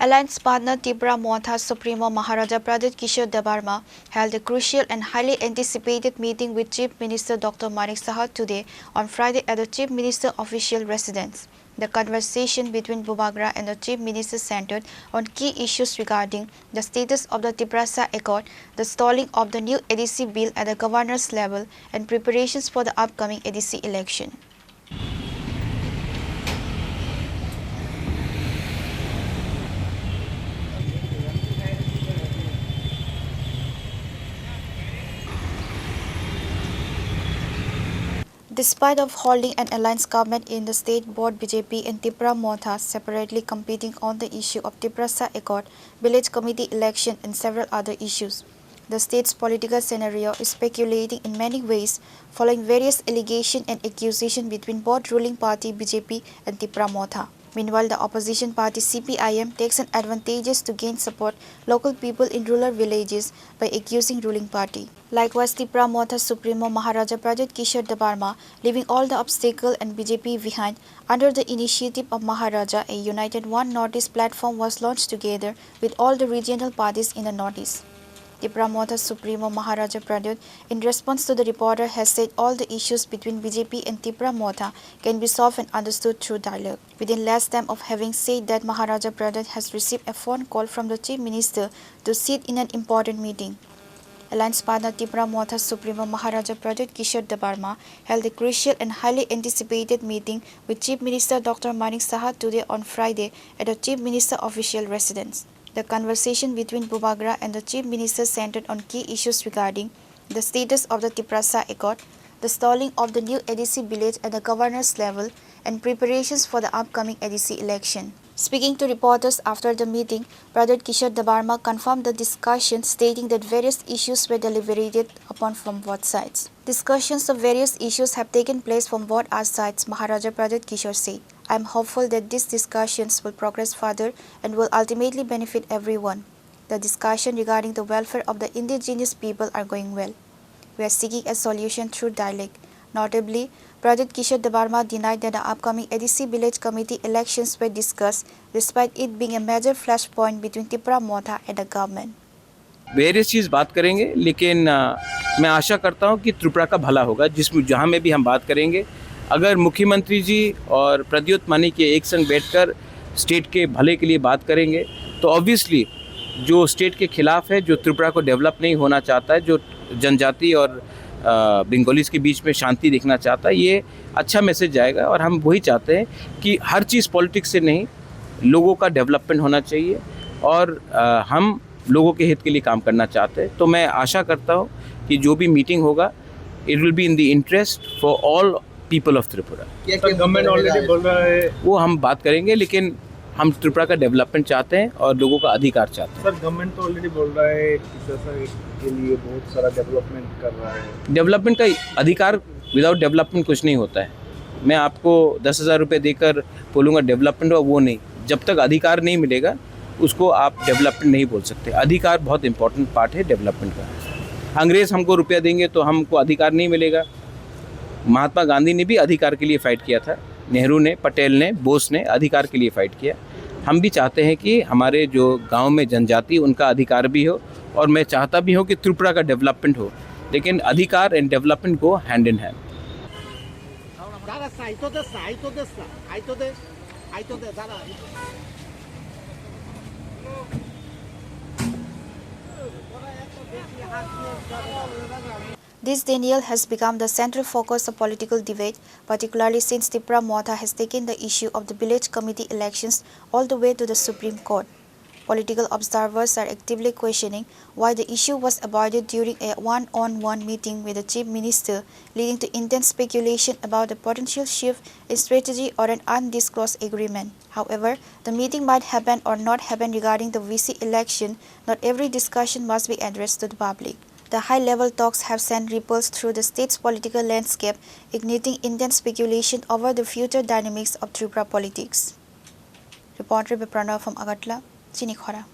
Alliance partner Tiprasa Motha Supremo Maharaja Pradyot Kishore Debbarma held a crucial and highly anticipated meeting with Chief Minister Dr. Manik Saha today on Friday at the Chief Minister official residence. The conversation between Bubagra and the Chief Minister centered on key issues regarding the status of the Tiprasa Accord, the stalling of the new ADC bill at the governor's level, and preparations for the upcoming ADC election. Despite of holding an alliance government in the state, both BJP and Tiprasa Motha separately competing on the issue of Tiprasa Accord, village committee election and several other issues. The state's political scenario is speculating in many ways, following various allegations and accusations between both ruling party BJP and Tiprasa Motha. Meanwhile, the opposition party CPIM takes an advantage to gain support local people in rural villages by accusing ruling party. Likewise, Tiprasa Motha Supremo Maharaja Pradyot Kishore Debbarma, leaving all the obstacle and BJP behind, under the initiative of Maharaja, a united One Northeast platform was launched together with all the regional parties in the Northeast. Tiprasa Motha Supremo Maharaja Pradyot, in response to the reporter, has said all the issues between BJP and Tiprasa Motha can be solved and understood through dialogue. Within less time of having said that, Maharaja Pradyot has received a phone call from the Chief Minister to sit in an important meeting. Alliance partner Tiprasa Motha Supremo Maharaja Pradyot Kishore Debbarma held a crucial and highly anticipated meeting with Chief Minister Dr. Manik Saha today on Friday at the Chief Minister official residence. The conversation between Bubagra and the Chief Minister centered on key issues regarding the status of the Tiprasa Accord, the stalling of the new ADC bill at the governor's level, and preparations for the upcoming ADC election. Speaking to reporters after the meeting, Pradyot Kishore Debbarma confirmed the discussion, stating that various issues were deliberated upon from both sides. Discussions of various issues have taken place from both our sides, Maharaja Pradyot Kishore said. I am hopeful that these discussions will progress further and will ultimately benefit everyone. The discussion regarding the welfare of the indigenous people are going well. We are seeking a solution through dialogue. Notably, Pradyot Kishore Debbarma denied that the upcoming ADC village committee elections were discussed, despite it being a major flashpoint between Tiprasa Motha and the government. Various चीज़ बात करेंगे, लेकिन मैं आशा करता हूं कि त्रिपुरा का भला होगा, जिसमें जहां में भी हम बात करेंगे, अगर मुख्यमंत्री जी और प्रद्योत मानिक के एक संग बैठकर स्टेट के भले के लिए बात करेंगे, तो ऑब्वियसली जो स्टेट के खिलाफ है, जो त्रिपुरा को डेवलप नहीं होना चाहता है, जो जनजाति और बंगालीज़ के बीच में शांति देखना चाहता है, ये अच्छा मैसेज जाएगा। और हम वही चाहते हैं कि हर चीज़ पॉलिटिक्स से नहीं, लोगों का डेवलपमेंट होना चाहिए और हम लोगों के हित के लिए काम करना चाहते हैं। तो मैं आशा करता हूँ कि जो भी मीटिंग होगा, it will be in the interest for all people of Tripura. Government already बोल रहा है, वो हम बात करेंगे, लेकिन हम त्रिपुरा का डेवलपमेंट चाहते हैं और लोगों का अधिकार चाहते हैं। सर, गवर्नमेंट तो ऑलरेडी बोल रहा है के लिए बहुत सारा डेवलपमेंट कर रहा है। डेवलपमेंट का अधिकार, विदाउट डेवलपमेंट कुछ नहीं होता है। मैं आपको 10,000 रुपये देकर बोलूँगा डेवलपमेंट हो, वो नहीं। जब तक अधिकार नहीं मिलेगा, उसको आप डेवलपमेंट नहीं बोल सकते। अधिकार बहुत इंपॉर्टेंट पार्ट है डेवलपमेंट का। अंग्रेज़ हमको रुपया देंगे तो हमको अधिकार नहीं मिलेगा। महात्मा गांधी ने भी अधिकार के लिए फ़ाइट किया था, नेहरू ने, पटेल ने, बोस ने अधिकार के लिए फ़ाइट किया। हम भी चाहते हैं कि हमारे जो गांव में जनजाति, उनका अधिकार भी हो, और मैं चाहता भी हूं कि त्रिपुरा का डेवलपमेंट हो, लेकिन अधिकार एंड डेवलपमेंट को hand in hand. This denial has become the central focus of political debate, particularly since Tiprasa Motha has taken the issue of the village committee elections all the way to the Supreme Court. Political observers are actively questioning why the issue was avoided during a one-on-one meeting with the Chief Minister, leading to intense speculation about a potential shift in strategy or an undisclosed agreement. However, the meeting might happen or not happen regarding the VC election. Not every discussion must be addressed to the public. The high-level talks have sent ripples through the state's political landscape, igniting intense speculation over the future dynamics of Tripura politics. Reporter Pranav from Agartala, Chini, Khorang.